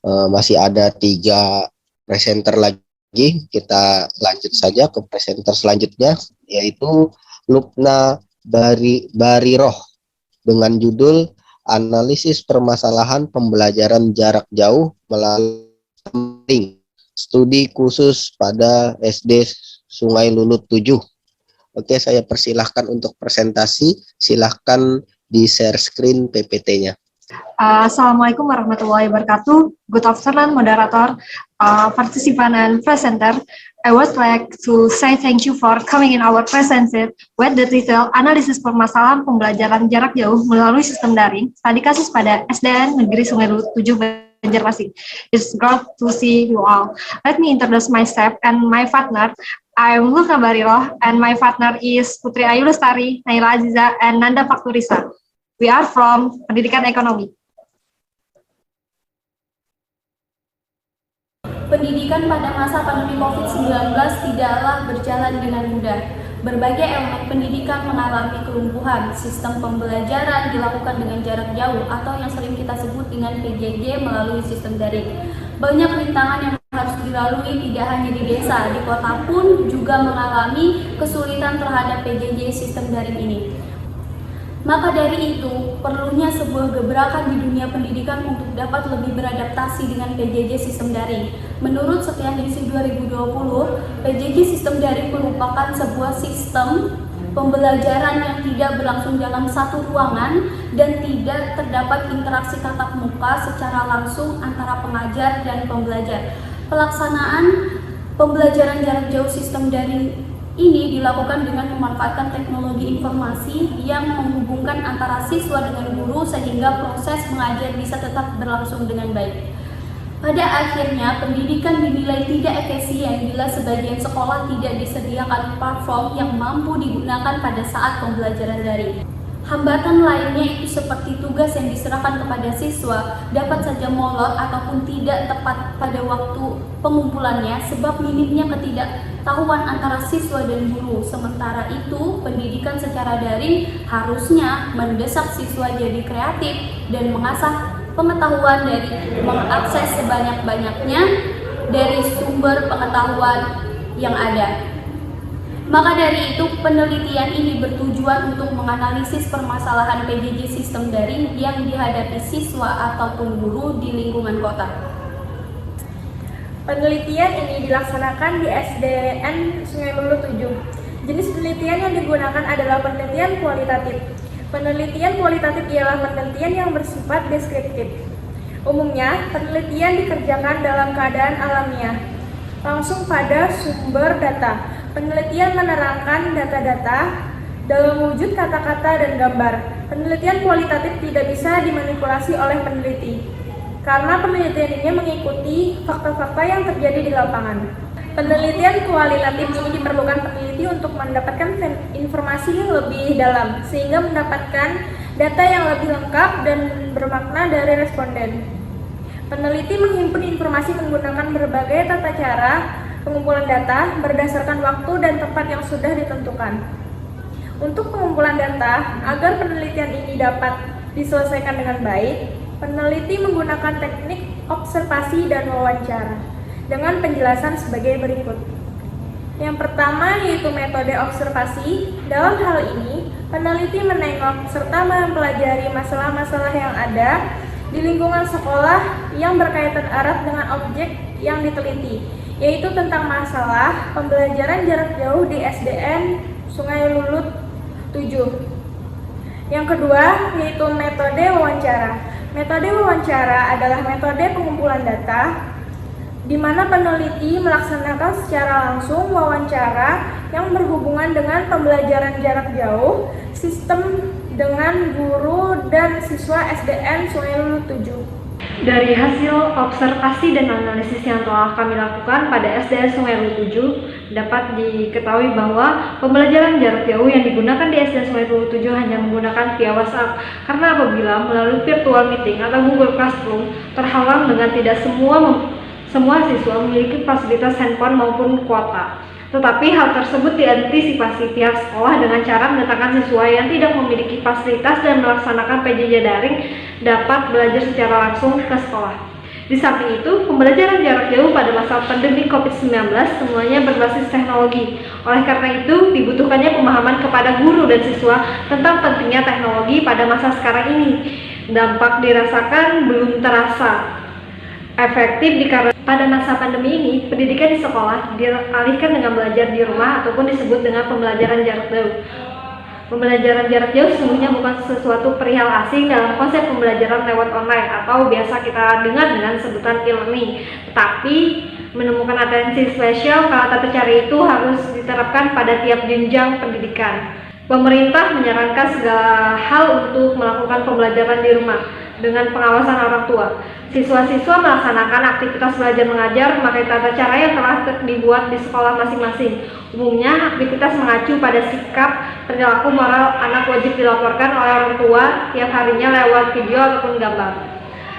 Masih ada 3 presenter lagi. Kita lanjut saja ke presenter selanjutnya, yaitu Lupna Bariroh dengan judul Analisis Permasalahan Pembelajaran Jarak Jauh melalui Studi Khusus pada SD Sungai Lulut 7. Oke, saya persilahkan untuk presentasi. Silahkan di-share screen PPT-nya. Assalamualaikum warahmatullahi wabarakatuh. Good afternoon, moderator, participant, and presenter. I would like to say thank you for coming in our presenter with the title Analisis Permasalahan Pembelajaran Jarak Jauh melalui Sistem Daring, studi kasus pada SDN Negeri Sungai Lulut 7 Banjarmasin. It's great to see you all. Let me introduce myself and my partner. I'm Lupna Bariroh, and my partner is Putri Ayu Lestari, Naila Aziza, and Nanda Fakturisa. We are from Pendidikan Ekonomi. Pendidikan pada masa pandemi COVID-19 tidaklah berjalan dengan mudah. Berbagai elemen pendidikan mengalami kelumpuhan. Sistem pembelajaran dilakukan dengan jarak jauh atau yang sering kita sebut dengan PJJ melalui sistem daring. Banyak rintangan yang harus dilalui tidak hanya di desa, di kota pun juga mengalami kesulitan terhadap PJJ sistem daring ini. Maka dari itu, perlunya sebuah gebrakan di dunia pendidikan untuk dapat lebih beradaptasi dengan PJJ sistem daring. Menurut Setianingsih 2020, PJJ sistem daring merupakan sebuah sistem pembelajaran yang tidak berlangsung dalam satu ruangan dan tidak terdapat interaksi tatap muka secara langsung antara pengajar dan pembelajar. Pelaksanaan pembelajaran jarak jauh sistem daring ini dilakukan dengan memanfaatkan teknologi informasi yang menghubungkan antara siswa dengan guru sehingga proses mengajar bisa tetap berlangsung dengan baik. Pada akhirnya, pendidikan dinilai tidak efisien bila sebagian sekolah tidak disediakan platform yang mampu digunakan pada saat pembelajaran daring. Hambatan lainnya itu seperti tugas yang diserahkan kepada siswa dapat saja molor ataupun tidak tepat pada waktu pengumpulannya sebab minimnya ketidaktahuan antara siswa dan guru. Sementara itu, pendidikan secara daring harusnya mendesak siswa jadi kreatif dan mengasah pengetahuan dari mengakses sebanyak-banyaknya dari sumber pengetahuan yang ada. Maka dari itu, penelitian ini bertujuan untuk menganalisis permasalahan PJJ sistem daring yang dihadapi siswa ataupun guru di lingkungan kota. Penelitian ini dilaksanakan di SDN Sungai Lulut 7. Jenis penelitian yang digunakan adalah penelitian kualitatif. Penelitian kualitatif ialah penelitian yang bersifat deskriptif. Umumnya, penelitian dikerjakan dalam keadaan alamiah, langsung pada sumber data. Penelitian menerangkan data-data dalam wujud kata-kata dan gambar. Penelitian kualitatif tidak bisa dimanipulasi oleh peneliti, karena penelitian ini mengikuti fakta-fakta yang terjadi di lapangan. Penelitian kualitatif ini diperlukan peneliti untuk mendapatkan informasi yang lebih dalam, sehingga mendapatkan data yang lebih lengkap dan bermakna dari responden. Peneliti menghimpun informasi menggunakan berbagai tata cara pengumpulan data berdasarkan waktu dan tempat yang sudah ditentukan. Untuk pengumpulan data, agar penelitian ini dapat diselesaikan dengan baik, peneliti menggunakan teknik observasi dan wawancara dengan penjelasan sebagai berikut. Yang pertama yaitu metode observasi. Dalam hal ini, peneliti menengok serta mempelajari masalah-masalah yang ada di lingkungan sekolah yang berkaitan erat dengan objek yang diteliti, yaitu tentang masalah pembelajaran jarak jauh di SDN Sungai Lulut 7. Yang kedua yaitu metode wawancara. Metode wawancara adalah metode pengumpulan data di mana peneliti melaksanakan secara langsung wawancara yang berhubungan dengan pembelajaran jarak jauh sistem dengan guru dan siswa SDN Sungai Lulut 7. Dari hasil observasi dan analisis yang telah kami lakukan pada SDN Sungai Lulut 7, dapat diketahui bahwa pembelajaran jarak jauh yang digunakan di SDN Sungai Lulut 7 hanya menggunakan via WhatsApp, karena apabila melalui virtual meeting atau Google Classroom terhalang dengan tidak semua siswa memiliki fasilitas handphone maupun kuota. Tetapi hal tersebut diantisipasi pihak sekolah dengan cara mendatangkan siswa yang tidak memiliki fasilitas dan melaksanakan PJJ daring dapat belajar secara langsung ke sekolah. Di samping itu, pembelajaran jarak jauh pada masa pandemi COVID-19 semuanya berbasis teknologi. Oleh karena itu, dibutuhkannya pemahaman kepada guru dan siswa tentang pentingnya teknologi pada masa sekarang ini. Dampak dirasakan belum terasa efektif dikarenakan pada masa pandemi ini, pendidikan di sekolah dialihkan dengan belajar di rumah ataupun disebut dengan pembelajaran jarak jauh. Pembelajaran jarak jauh sesungguhnya bukan sesuatu perihal asing dalam konsep pembelajaran lewat online atau biasa kita dengar dengan sebutan e-learning. Tetapi menemukan atensi spesial kala tata cara itu harus diterapkan pada tiap jenjang pendidikan. Pemerintah menyarankan segala hal untuk melakukan pembelajaran di rumah dengan pengawasan orang tua. Siswa-siswa melaksanakan aktivitas belajar mengajar memakai tata cara yang telah dibuat di sekolah masing-masing. Umumnya, aktivitas mengacu pada sikap perilaku moral anak wajib dilaporkan oleh orang tua tiap harinya lewat video ataupun gambar.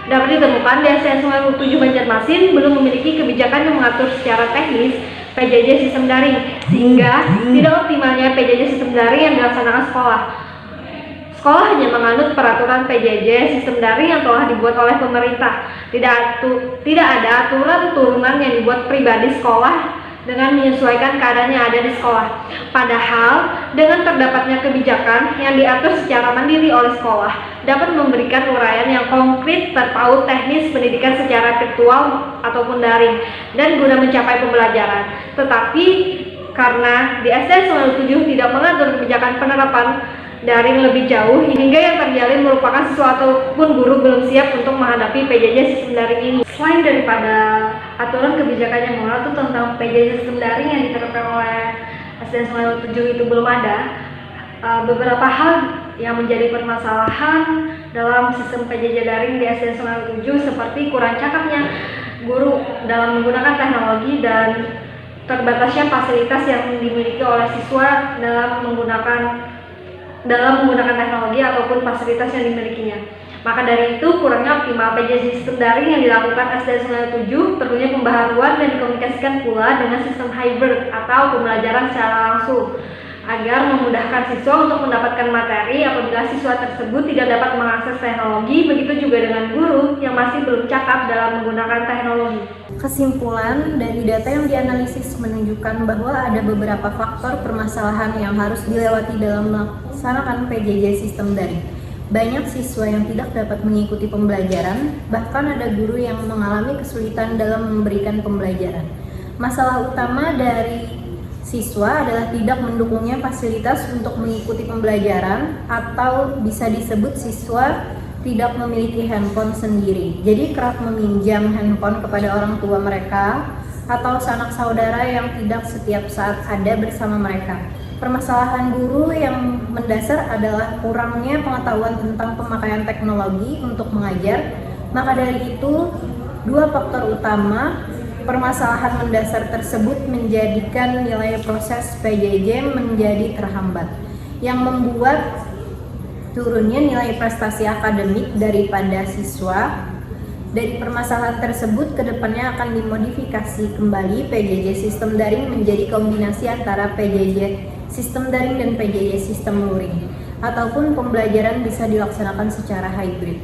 Dapat ditemukan di SDN Sungai Lu 7 Banjarmasin belum memiliki kebijakan yang mengatur secara teknis PJJ sistem daring, sehingga tidak optimalnya PJJ sistem daring yang dilaksanakan sekolah. Sekolah hanya menganut peraturan PJJ sistem daring yang telah dibuat oleh pemerintah. Tidak ada aturan turunan yang dibuat pribadi sekolah dengan menyesuaikan keadaan yang ada di sekolah. Padahal, dengan terdapatnya kebijakan yang diatur secara mandiri oleh sekolah dapat memberikan uraian yang konkret terpaut teknis pendidikan secara virtual ataupun daring dan guna mencapai pembelajaran. Tetapi, karena di SDN Sungai Lu 7 tidak mengatur kebijakan penerapan daring lebih jauh hingga yang terjalin merupakan sesuatu pun guru belum siap untuk menghadapi PJJ sistem daring ini. Selain daripada aturan kebijakan yang mengatur tentang PJJ sistem daring yang diterapkan oleh SDN Sungai Lu 7 itu belum ada, beberapa hal yang menjadi permasalahan dalam sistem PJJ daring di SDN Sungai Lu 7 seperti kurang cakapnya guru dalam menggunakan teknologi dan terbatasnya fasilitas yang dimiliki oleh siswa dalam menggunakan teknologi ataupun fasilitas yang dimilikinya. Maka dari itu, kurangnya optimal PJJ sistem daring yang dilakukan SDN Sungai Lu 7 perlunya pembaharuan dan dikomunikasikan pula dengan sistem hybrid atau pembelajaran secara langsung agar memudahkan siswa untuk mendapatkan materi apabila siswa tersebut tidak dapat mengakses teknologi, begitu juga dengan guru yang masih belum cakap dalam menggunakan teknologi. Kesimpulan dari data yang dianalisis menunjukkan bahwa ada beberapa faktor permasalahan yang harus dilewati dalam melaksanakan PJJ sistem daring. Banyak siswa yang tidak dapat mengikuti pembelajaran, bahkan ada guru yang mengalami kesulitan dalam memberikan pembelajaran. Masalah utama dari siswa adalah tidak mendukungnya fasilitas untuk mengikuti pembelajaran, atau bisa disebut siswa tidak memiliki handphone sendiri. Jadi kerap meminjam handphone kepada orang tua mereka atau sanak saudara yang tidak setiap saat ada bersama mereka. Permasalahan guru yang mendasar adalah kurangnya pengetahuan tentang pemakaian teknologi untuk mengajar. Maka dari itu, dua faktor utama permasalahan mendasar tersebut menjadikan nilai proses PJJ menjadi terhambat, yang membuat turunnya nilai prestasi akademik daripada siswa. Dari permasalahan tersebut, kedepannya akan dimodifikasi kembali PJJ sistem daring menjadi kombinasi antara PJJ sistem daring dan PJJ sistem luring, ataupun pembelajaran bisa dilaksanakan secara hybrid.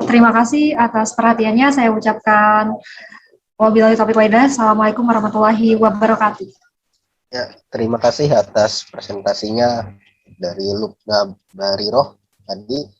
Terima kasih atas perhatiannya. Saya ucapkan wabillahi taufiq wal hidayah. Assalamualaikum warahmatullahi wabarakatuh. Ya, terima kasih atas presentasinya dari Lupna Bariroh tadi.